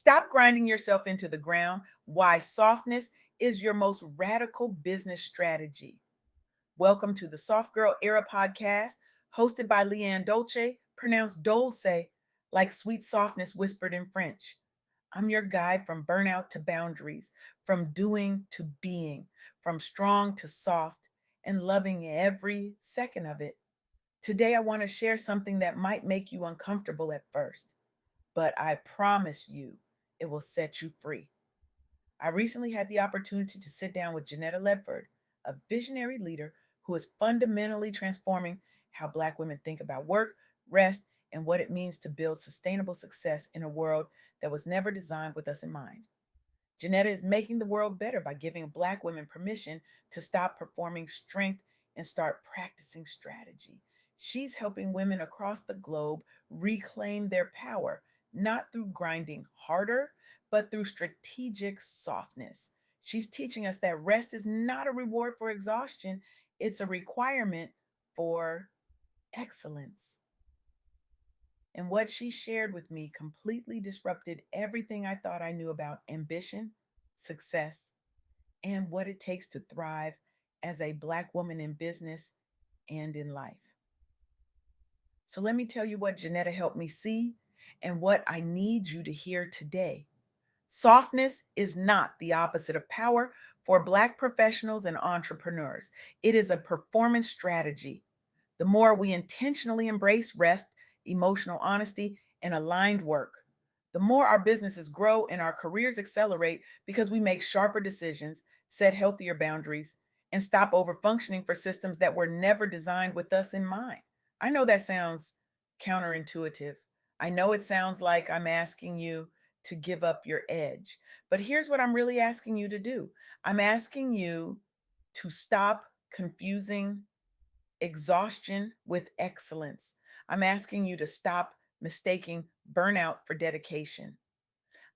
Stop grinding yourself into the ground. Why softness is your most radical business strategy. Welcome to the Soft Girl Era podcast, hosted by LeAnne Dolce, pronounced Dolce, like sweet softness whispered in French. I'm your guide from burnout to boundaries, from doing to being, from strong to soft, and loving every second of it. Today, I want to share something that might make you uncomfortable at first, but I promise you it will set you free. I recently had the opportunity to sit down with Janetta Ledford, a visionary leader who is fundamentally transforming how Black women think about work, rest, and what it means to build sustainable success in a world that was never designed with us in mind. Janetta is making the world better by giving Black women permission to stop performing strength and start practicing strategy. She's helping women across the globe reclaim their power, not through grinding harder, but through strategic softness. She's teaching us that rest is not a reward for exhaustion, it's a requirement for excellence. And what she shared with me completely disrupted everything I thought I knew about ambition, success, and what it takes to thrive as a Black woman in business and in life. So let me tell you what Janetta helped me see and what I need you to hear today. Softness is not the opposite of power for Black professionals and entrepreneurs. It is a performance strategy. The more we intentionally embrace rest, emotional honesty, and aligned work, the more our businesses grow and our careers accelerate because we make sharper decisions, set healthier boundaries, and stop overfunctioning for systems that were never designed with us in mind. I know that sounds counterintuitive. I know it sounds like I'm asking you to give up your edge. But here's what I'm really asking you to do. I'm asking you to stop confusing exhaustion with excellence. I'm asking you to stop mistaking burnout for dedication.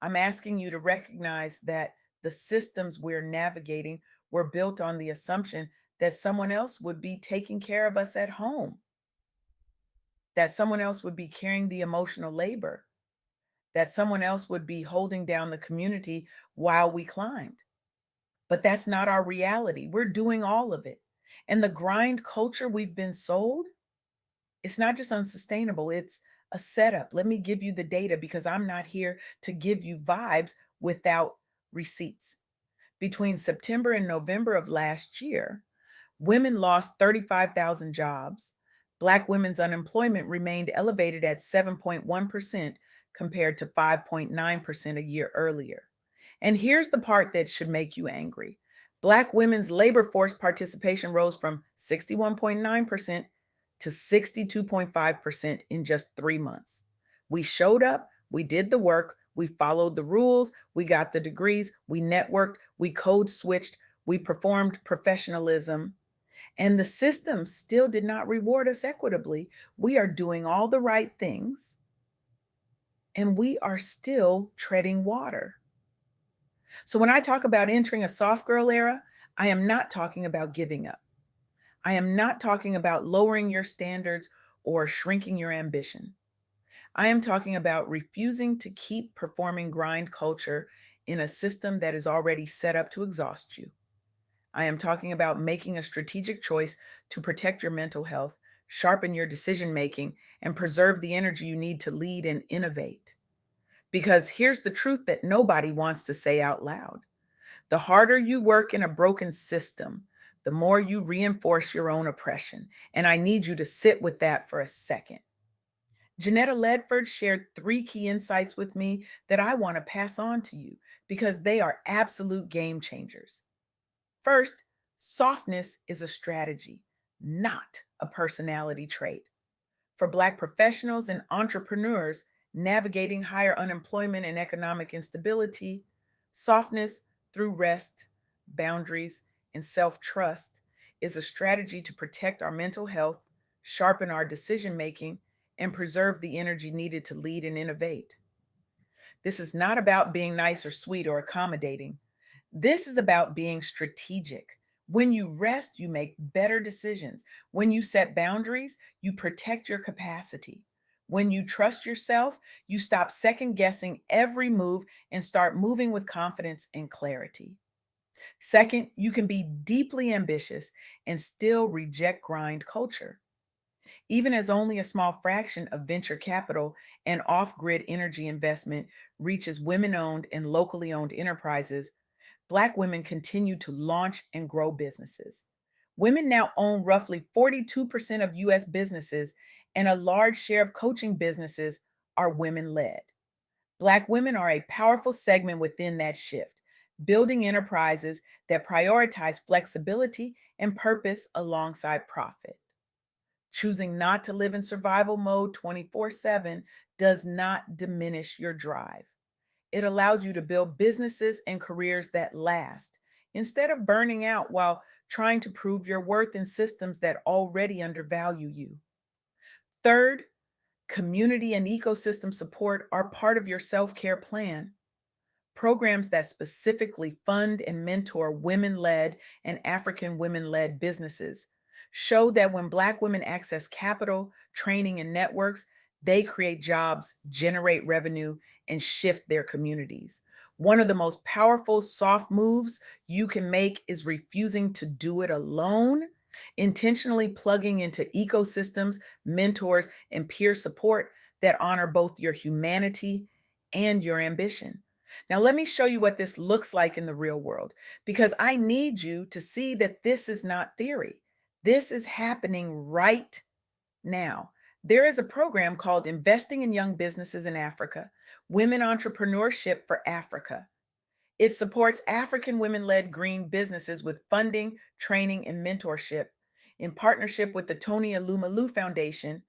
I'm asking you to recognize that the systems we're navigating were built on the assumption that someone else would be taking care of us at home, that someone else would be carrying the emotional labor, that someone else would be holding down the community while we climbed. But that's not our reality. We're doing all of it. And the grind culture we've been sold, it's not just unsustainable, it's a setup. Let me give you the data because I'm not here to give you vibes without receipts. Between September and November of last year, women lost 35,000 jobs. Black women's unemployment remained elevated at 7.1% compared to 5.9% a year earlier. And here's the part that should make you angry. Black women's labor force participation rose from 61.9% to 62.5% in just 3 months. We showed up, we did the work, we followed the rules, we got the degrees, we networked, we code switched, we performed professionalism, and the system still did not reward us equitably. We are doing all the right things, and we are still treading water. So when I talk about entering a soft girl era, I am not talking about giving up. I am not talking about lowering your standards or shrinking your ambition. I am talking about refusing to keep performing grind culture in a system that is already set up to exhaust you. I am talking about making a strategic choice to protect your mental health, sharpen your decision making, and preserve the energy you need to lead and innovate. Because here's the truth that nobody wants to say out loud: the harder you work in a broken system, the more you reinforce your own oppression. And I need you to sit with that for a second. Janetta Ledford shared three key insights with me that I want to pass on to you because they are absolute game changers. First, softness is a strategy, not a personality trait. For Black professionals and entrepreneurs navigating higher unemployment and economic instability, softness through rest, boundaries, and self trust is a strategy to protect our mental health, sharpen our decision making, and preserve the energy needed to lead and innovate. This is not about being nice or sweet or accommodating. This is about being strategic. When you rest, you make better decisions. When you set boundaries, you protect your capacity. When you trust yourself, you stop second guessing every move and start moving with confidence and clarity. Second, you can be deeply ambitious and still reject grind culture. Even as only a small fraction of venture capital and off grid energy investment reaches women owned and locally owned enterprises, Black women continue to launch and grow businesses. Women now own roughly 42% of US businesses, and a large share of coaching businesses are women led. Black women are a powerful segment within that shift, building enterprises that prioritize flexibility and purpose alongside profit. Choosing not to live in survival mode 24/7 does not diminish your drive. It allows you to build businesses and careers that last instead of burning out while trying to prove your worth in systems that already undervalue you. Third, community and ecosystem support are part of your self care plan. Programs that specifically fund and mentor women led and African women led businesses show that when Black women access capital, training, and networks, they create jobs, generate revenue, and shift their communities. One of the most powerful soft moves you can make is refusing to do it alone, intentionally plugging into ecosystems, mentors, and peer support that honor both your humanity and your ambition. Now, let me show you what this looks like in the real world because I need you to see that this is not theory. This is happening right now. There is a program called Investing in Young Businesses in Africa, Women Entrepreneurship for Africa. It supports African women led green businesses with funding, training, and mentorship in partnership with the Tony Alumalu Foundation,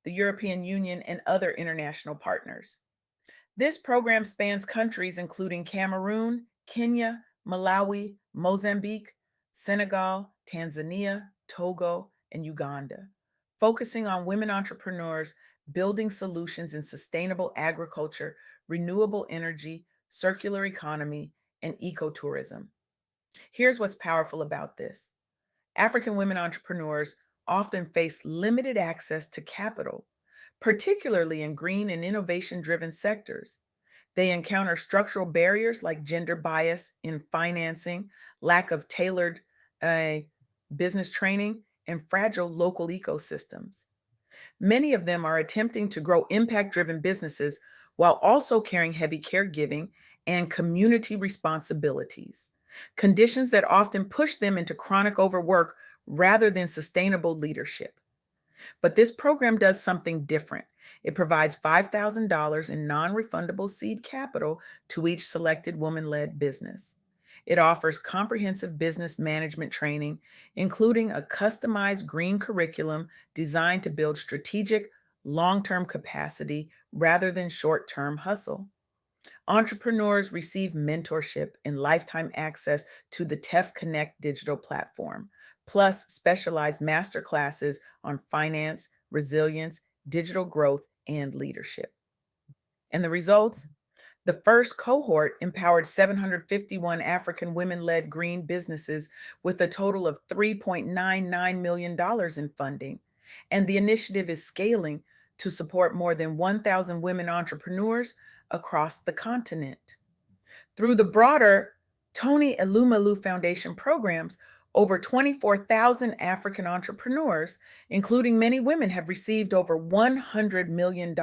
the European Union, and other international partners. This program spans countries including Cameroon, Kenya, Malawi, Mozambique, Senegal, Tanzania, Togo, and Uganda, focusing on women entrepreneurs building solutions in sustainable agriculture, renewable energy, circular economy, and ecotourism. Here's what's powerful about this: African women entrepreneurs often face limited access to capital, particularly in green and innovation driven sectors. They encounter structural barriers like gender bias in financing, lack of tailored uh, business training, and fragile local ecosystems. Many of them are attempting to grow impact driven businesses while also carrying heavy caregiving and community responsibilities, conditions that often push them into chronic overwork rather than sustainable leadership. But this program does something different. It provides $5,000 in non refundable seed capital to each selected woman led business. It offers comprehensive business management training, including a customized green curriculum designed to build strategic, long term capacity rather than short term hustle. Entrepreneurs receive mentorship and lifetime access to the TEF Connect digital platform, plus specialized masterclasses on finance, resilience, digital growth, and leadership. And the results? The first cohort empowered 751 African women led green businesses with a total of $3.99 million in funding. And the initiative is scaling to support more than 1,000 women entrepreneurs across the continent. Through the broader Tony Elumalu Foundation programs, over 24,000 African entrepreneurs, including many women, have received over $100 million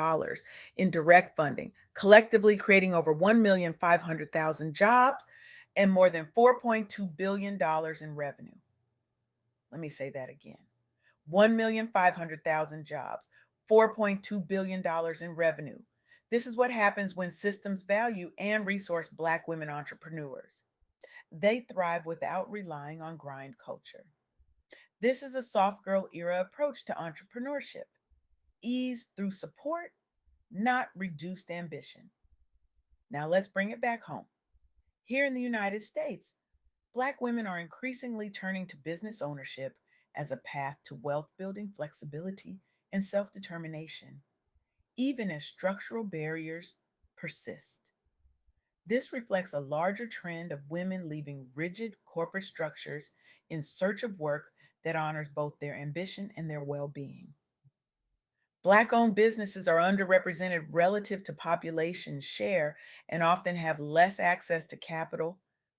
in direct funding, collectively creating over 1,500,000 jobs and more than $4.2 billion in revenue. Let me say that again: 1,500,000 jobs, $4.2 billion in revenue. This is what happens when systems value and resource Black women entrepreneurs. They thrive without relying on grind culture. This is a soft girl era approach to entrepreneurship: ease through support, not reduced ambition. Now let's bring it back home. Here in the United States, Black women are increasingly turning to business ownership as a path to wealth building, flexibility, and self determination, even as structural barriers persist. This reflects a larger trend of women leaving rigid corporate structures in search of work that honors both their ambition and their well being. Black-owned businesses are underrepresented relative to population share and often have less access to capital,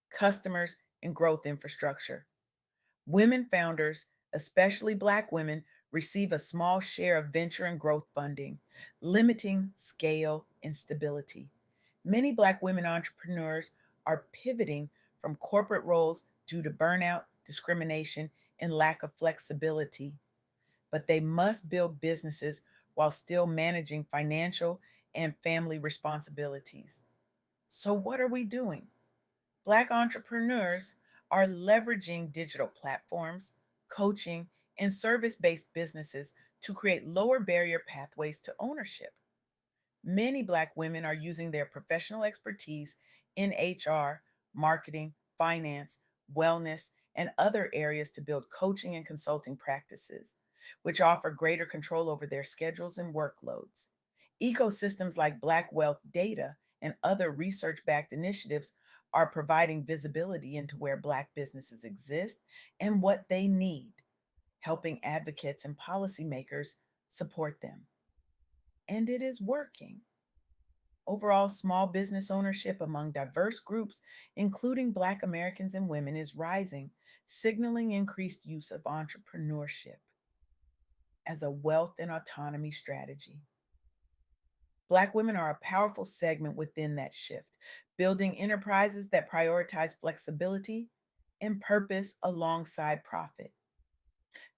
customers, and growth infrastructure. Women founders, especially Black women, receive a small share of venture and growth funding, limiting scale and stability. Many Black women entrepreneurs are pivoting from corporate roles due to burnout, discrimination, and lack of flexibility, but they must build businesses while still managing financial and family responsibilities. So, what are we doing? Black entrepreneurs are leveraging digital platforms, coaching, and service based businesses to create lower barrier pathways to ownership. Many Black women are using their professional expertise in HR, marketing, finance, wellness, and other areas to build coaching and consulting practices, which offer greater control over their schedules and workloads. Ecosystems like Black Wealth Data and other research backed initiatives are providing visibility into where Black businesses exist and what they need, helping advocates and policymakers support them. And it is working. Overall, small business ownership among diverse groups, including Black Americans and women, is rising, signaling increased use of entrepreneurship as a wealth and autonomy strategy. Black women are a powerful segment within that shift, building enterprises that prioritize flexibility and purpose alongside profit.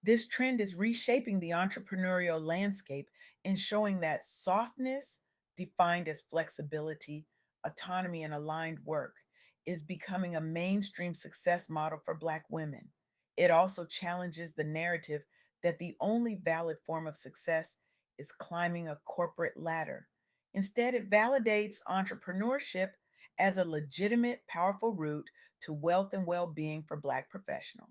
This trend is reshaping the entrepreneurial landscape and showing that softness, defined as flexibility, autonomy, and aligned work, is becoming a mainstream success model for Black women. It also challenges the narrative that the only valid form of success is climbing a corporate ladder. Instead, it validates entrepreneurship as a legitimate, powerful route to wealth and well being for Black professionals.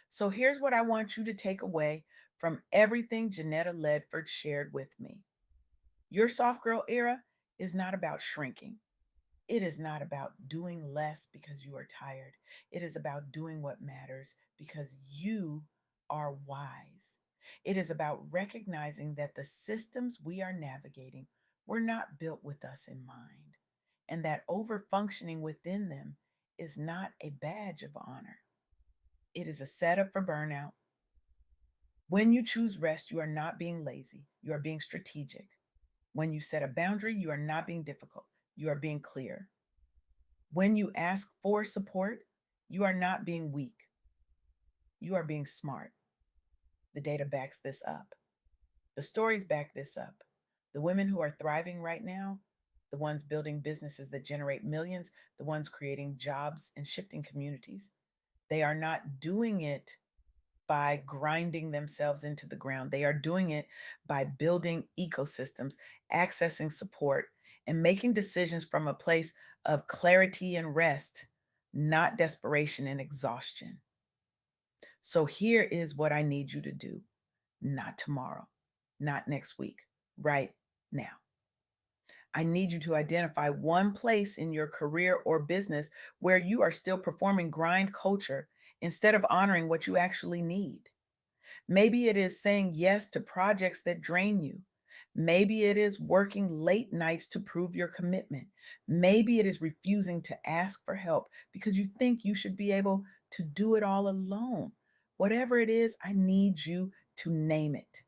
So here's what I want you to take away from everything Janetta Ledford shared with me. Your soft girl era is not about shrinking. It is not about doing less because you are tired. It is about doing what matters because you are wise. It is about recognizing that the systems we are navigating were not built with us in mind, and that over functioning within them is not a badge of honor. It is a setup for burnout. When you choose rest, you are not being lazy, you are being strategic. When you set a boundary, you are not being difficult, you are being clear. When you ask for support, you are not being weak, you are being smart. The data backs this up. The stories back this up. The women who are thriving right now, the ones building businesses that generate millions, the ones creating jobs and shifting communities, they are not doing it by grinding themselves into the ground. They are doing it by building ecosystems, accessing support, and making decisions from a place of clarity and rest, not desperation and exhaustion. So here is what I need you to do, not tomorrow, not next week, right now. I need you to identify one place in your career or business where you are still performing grind culture instead of honoring what you actually need. Maybe it is saying yes to projects that drain you. Maybe it is working late nights to prove your commitment. Maybe it is refusing to ask for help because you think you should be able to do it all alone. Whatever it is, I need you to name it.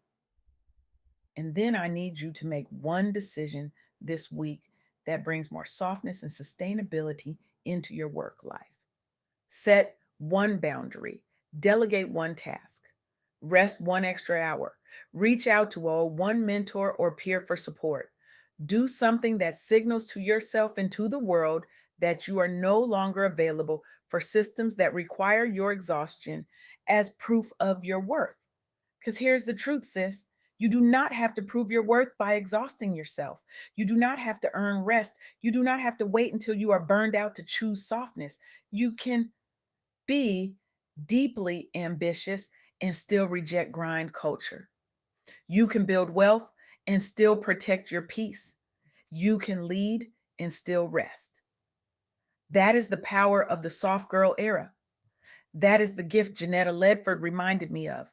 And then I need you to make one decision this week that brings more softness and sustainability into your work life. Set one boundary, delegate one task, rest one extra hour, reach out to one mentor or peer for support. Do something that signals to yourself and to the world that you are no longer available for systems that require your exhaustion as proof of your worth. Because here's the truth, sis. You do not have to prove your worth by exhausting yourself. You do not have to earn rest. You do not have to wait until you are burned out to choose softness. You can be deeply ambitious and still reject grind culture. You can build wealth and still protect your peace. You can lead and still rest. That is the power of the soft girl era. That is the gift Janetta Ledford reminded me of.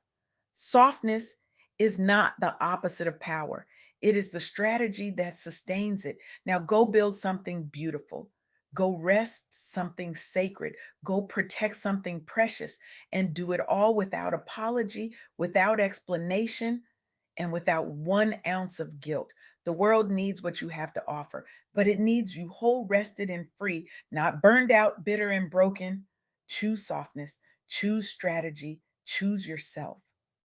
Softness is not the opposite of power. It is the strategy that sustains it. Now go build something beautiful. Go rest something sacred. Go protect something precious and do it all without apology, without explanation, and without 1 ounce of guilt. The world needs what you have to offer, but it needs you whole, rested, and free, not burned out, bitter, and broken. Choose softness, choose strategy, choose yourself.